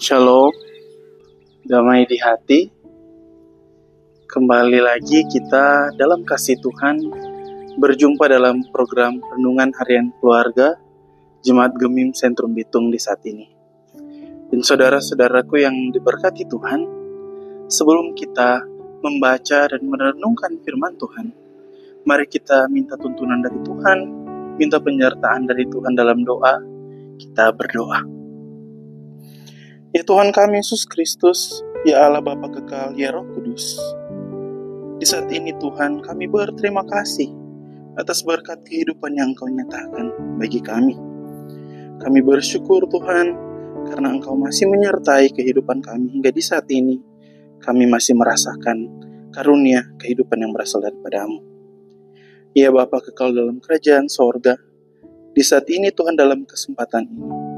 Shalom, damai di hati. Kembali lagi kita dalam kasih Tuhan berjumpa dalam program Renungan Harian Keluarga Jemaat Gemim Sentrum Bitung di saat ini. Dan saudara-saudaraku yang diberkati Tuhan, sebelum kita membaca dan merenungkan firman Tuhan, mari kita minta tuntunan dari Tuhan, minta penyertaan dari Tuhan dalam doa. Kita berdoa. Ya Tuhan kami Yesus Kristus, ya Allah Bapa kekal, ya Roh Kudus. Di saat ini Tuhan kami berterima kasih atas berkat kehidupan yang Engkau nyatakan bagi kami. Kami bersyukur Tuhan karena Engkau masih menyertai kehidupan kami hingga di saat ini kami masih merasakan karunia kehidupan yang berasal daripada-Mu. Ya Bapa kekal dalam kerajaan sorga, di saat ini Tuhan dalam kesempatan ini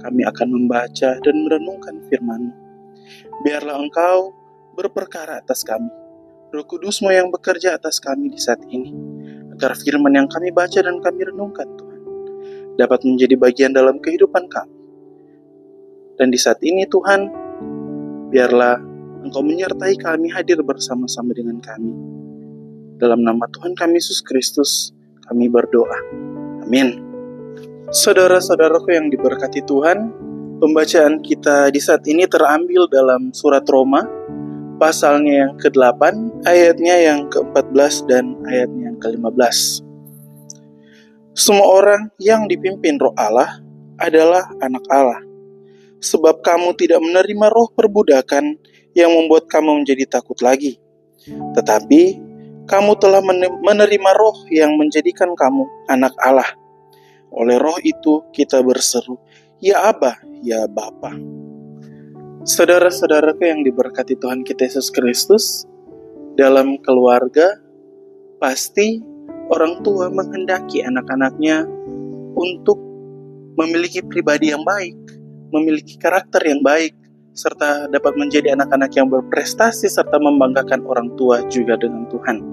kami akan membaca dan merenungkan firman-Mu. Biarlah Engkau berperkara atas kami, Roh Kudus-Mu yang bekerja atas kami di saat ini, agar firman yang kami baca dan kami renungkan Tuhan dapat menjadi bagian dalam kehidupan kami. Dan di saat ini Tuhan, biarlah Engkau menyertai kami, hadir bersama-sama dengan kami. Dalam nama Tuhan kami Yesus Kristus, kami berdoa. Amin. Saudara-saudaraku yang diberkati Tuhan, pembacaan kita di saat ini terambil dalam surat Roma, pasalnya yang ke-8, ayatnya yang ke-14 dan ayatnya yang ke-15. Semua orang yang dipimpin Roh Allah adalah anak Allah, sebab kamu tidak menerima roh perbudakan yang membuat kamu menjadi takut lagi, tetapi kamu telah menerima roh yang menjadikan kamu anak Allah. Oleh roh itu kita berseru, ya Aba, ya Bapa. Saudara-saudaraku yang diberkati Tuhan kita Yesus Kristus, dalam keluarga pasti orang tua menghendaki anak-anaknya untuk memiliki pribadi yang baik, memiliki karakter yang baik, serta dapat menjadi anak-anak yang berprestasi serta membanggakan orang tua juga dengan Tuhan.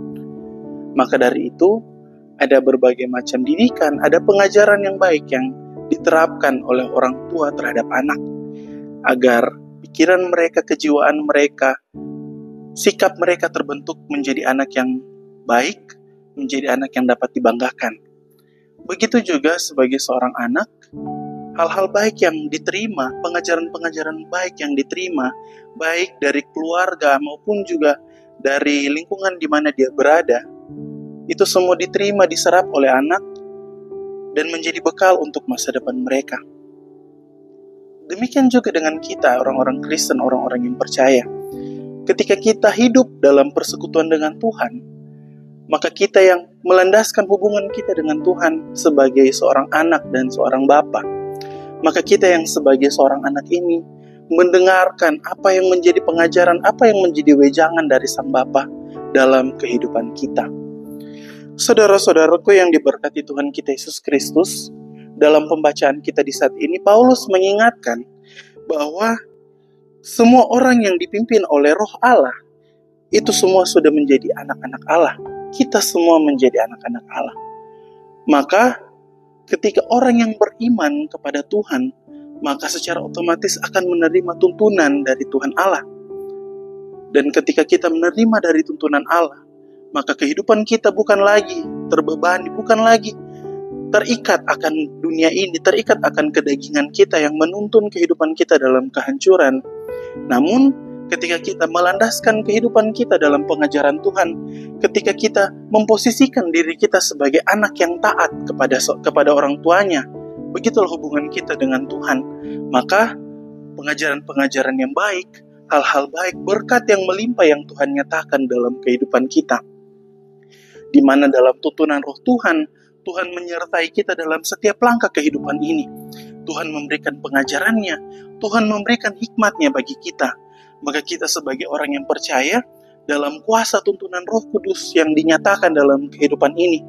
Maka dari itu, ada berbagai macam didikan, ada pengajaran yang baik yang diterapkan oleh orang tua terhadap anak, agar pikiran mereka, kejiwaan mereka, sikap mereka terbentuk menjadi anak yang baik, menjadi anak yang dapat dibanggakan. Begitu juga sebagai seorang anak, hal-hal baik yang diterima, pengajaran-pengajaran baik yang diterima, baik dari keluarga maupun juga dari lingkungan di mana dia berada, itu semua diterima, diserap oleh anak dan menjadi bekal untuk masa depan mereka. Demikian juga dengan kita, orang-orang Kristen, orang-orang yang percaya. Ketika kita hidup dalam persekutuan dengan Tuhan, maka kita yang melandaskan hubungan kita dengan Tuhan sebagai seorang anak dan seorang bapa, maka kita yang sebagai seorang anak ini mendengarkan apa yang menjadi pengajaran, apa yang menjadi wejangan dari Sang Bapa dalam kehidupan kita. Saudara-saudaraku yang diberkati Tuhan kita Yesus Kristus, dalam pembacaan kita di saat ini, Paulus mengingatkan bahwa semua orang yang dipimpin oleh Roh Allah, itu semua sudah menjadi anak-anak Allah. Kita semua menjadi anak-anak Allah. Maka ketika orang yang beriman kepada Tuhan, maka secara otomatis akan menerima tuntunan dari Tuhan Allah. Dan ketika kita menerima dari tuntunan Allah, maka kehidupan kita bukan lagi terbebani, bukan lagi terikat akan dunia ini, terikat akan kedagingan kita yang menuntun kehidupan kita dalam kehancuran. Namun, ketika kita melandaskan kehidupan kita dalam pengajaran Tuhan, ketika kita memposisikan diri kita sebagai anak yang taat kepada orang tuanya, begitulah hubungan kita dengan Tuhan. Maka, pengajaran-pengajaran yang baik, hal-hal baik, berkat yang melimpah yang Tuhan nyatakan dalam kehidupan kita, di mana dalam tuntunan Roh Tuhan, Tuhan menyertai kita dalam setiap langkah kehidupan ini. Tuhan memberikan pengajarannya, Tuhan memberikan hikmatnya bagi kita. Maka kita sebagai orang yang percaya, dalam kuasa tuntunan Roh Kudus yang dinyatakan dalam kehidupan ini,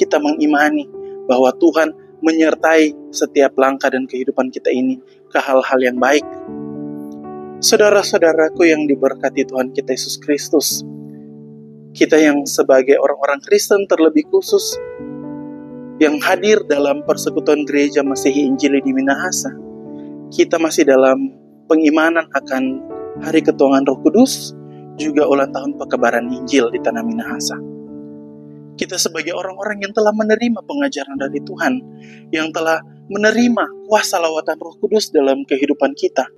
kita mengimani bahwa Tuhan menyertai setiap langkah dan kehidupan kita ini ke hal-hal yang baik. Saudara-saudaraku yang diberkati Tuhan kita Yesus Kristus, kita yang sebagai orang-orang Kristen terlebih khusus yang hadir dalam persekutuan gereja Masehi Injili di Minahasa, kita masih dalam pengimanan akan Hari Ketuhanan Roh Kudus, juga ulang tahun pekebaran Injil di Tanah Minahasa. Kita sebagai orang-orang yang telah menerima pengajaran dari Tuhan, yang telah menerima kuasa lawatan Roh Kudus dalam kehidupan kita,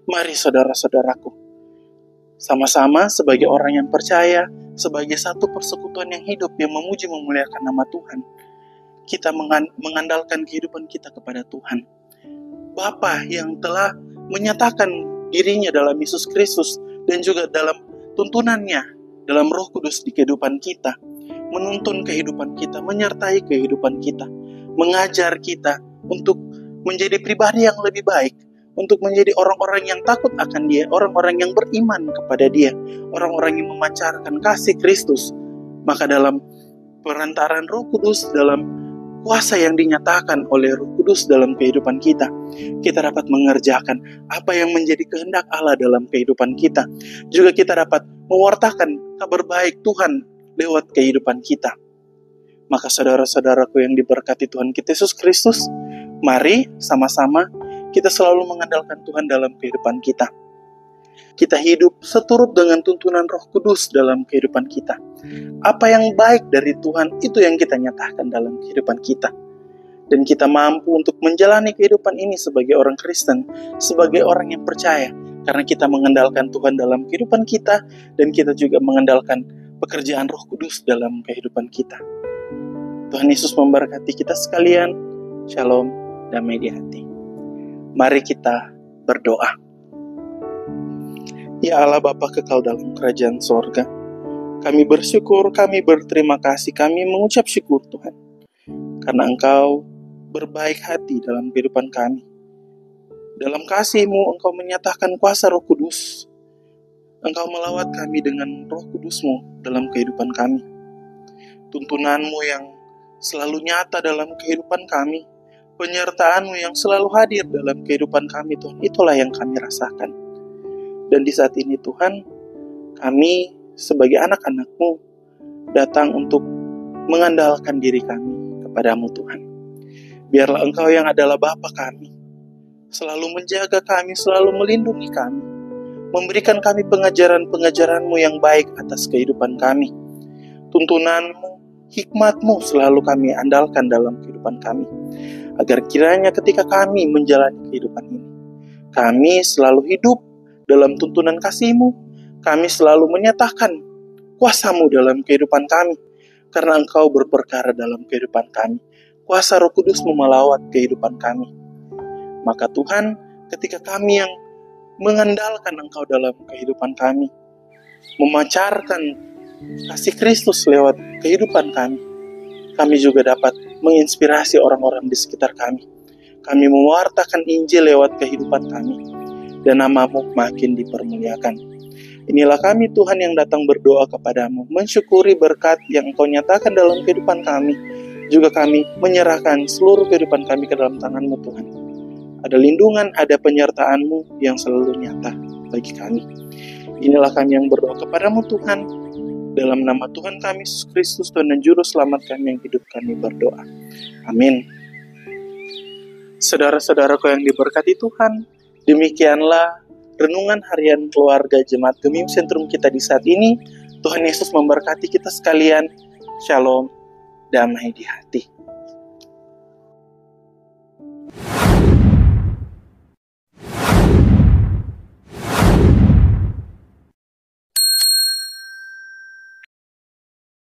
mari saudara-saudaraku, sama-sama sebagai orang yang percaya, sebagai satu persekutuan yang hidup yang memuji memuliakan nama Tuhan, kita mengandalkan kehidupan kita kepada Tuhan. Bapa yang telah menyatakan dirinya dalam Yesus Kristus dan juga dalam tuntunannya dalam Roh Kudus di kehidupan kita, menuntun kehidupan kita, menyertai kehidupan kita, mengajar kita untuk menjadi pribadi yang lebih baik, untuk menjadi orang-orang yang takut akan Dia, orang-orang yang beriman kepada Dia, orang-orang yang memancarkan kasih Kristus. Maka dalam perantaraan Roh Kudus, dalam kuasa yang dinyatakan oleh Roh Kudus dalam kehidupan kita, kita dapat mengerjakan apa yang menjadi kehendak Allah dalam kehidupan kita. Juga kita dapat mewartakan kabar baik Tuhan lewat kehidupan kita. Maka saudara-saudaraku yang diberkati Tuhan kita Yesus Kristus, mari sama-sama kita selalu mengandalkan Tuhan dalam kehidupan kita. Kita hidup seturut dengan tuntunan Roh Kudus dalam kehidupan kita. Apa yang baik dari Tuhan, itu yang kita nyatakan dalam kehidupan kita. Dan kita mampu untuk menjalani kehidupan ini sebagai orang Kristen, sebagai orang yang percaya, karena kita mengandalkan Tuhan dalam kehidupan kita, dan kita juga mengandalkan pekerjaan Roh Kudus dalam kehidupan kita. Tuhan Yesus memberkati kita sekalian. Shalom, damai di hati. Mari kita berdoa. Ya Allah Bapa kekal dalam kerajaan sorga, kami bersyukur, kami berterima kasih, kami mengucap syukur Tuhan, karena Engkau berbaik hati dalam kehidupan kami. Dalam kasih-Mu Engkau menyatakan kuasa Roh Kudus. Engkau melawat kami dengan Roh Kudus-Mu dalam kehidupan kami. Tuntunan-Mu yang selalu nyata dalam kehidupan kami, penyertaan-Mu yang selalu hadir dalam kehidupan kami Tuhan, itulah yang kami rasakan. Dan di saat ini Tuhan, kami sebagai anak-anak-Mu datang untuk mengandalkan diri kami kepada-Mu Tuhan. Biarlah Engkau yang adalah Bapa kami, selalu menjaga kami, selalu melindungi kami, memberikan kami pengajaran-pengajaran-Mu yang baik atas kehidupan kami. Tuntunan-Mu, hikmat-Mu selalu kami andalkan dalam kehidupan kami, agar kiranya ketika kami menjalani kehidupan ini, kami selalu hidup dalam tuntunan kasih-Mu, kami selalu menyatakan kuasa-Mu dalam kehidupan kami, karena Engkau berperkara dalam kehidupan kami. Kuasa Roh Kudus-Mu melawat kehidupan kami. Maka Tuhan, ketika kami yang mengandalkan Engkau dalam kehidupan kami, memancarkan kasih Kristus lewat kehidupan kami juga dapat menginspirasi orang-orang di sekitar kami. Kami mewartakan Injil lewat kehidupan kami, dan nama-Mu makin dipermuliakan. Inilah kami Tuhan yang datang berdoa kepada-Mu, mensyukuri berkat yang Engkau nyatakan dalam kehidupan kami. Juga kami menyerahkan seluruh kehidupan kami ke dalam tangan-Mu Tuhan. Ada lindungan, ada penyertaan-Mu yang selalu nyata bagi kami. Inilah kami yang berdoa kepada-Mu Tuhan, dalam nama Tuhan kami Yesus Kristus, Tuhan dan Juru Selamat kami yang hidup, kami berdoa. Amin. Saudara-saudaraku yang diberkati Tuhan, demikianlah renungan harian keluarga Jemaat Gemim Sentrum kita di saat ini. Tuhan Yesus memberkati kita sekalian. Shalom, damai di hati.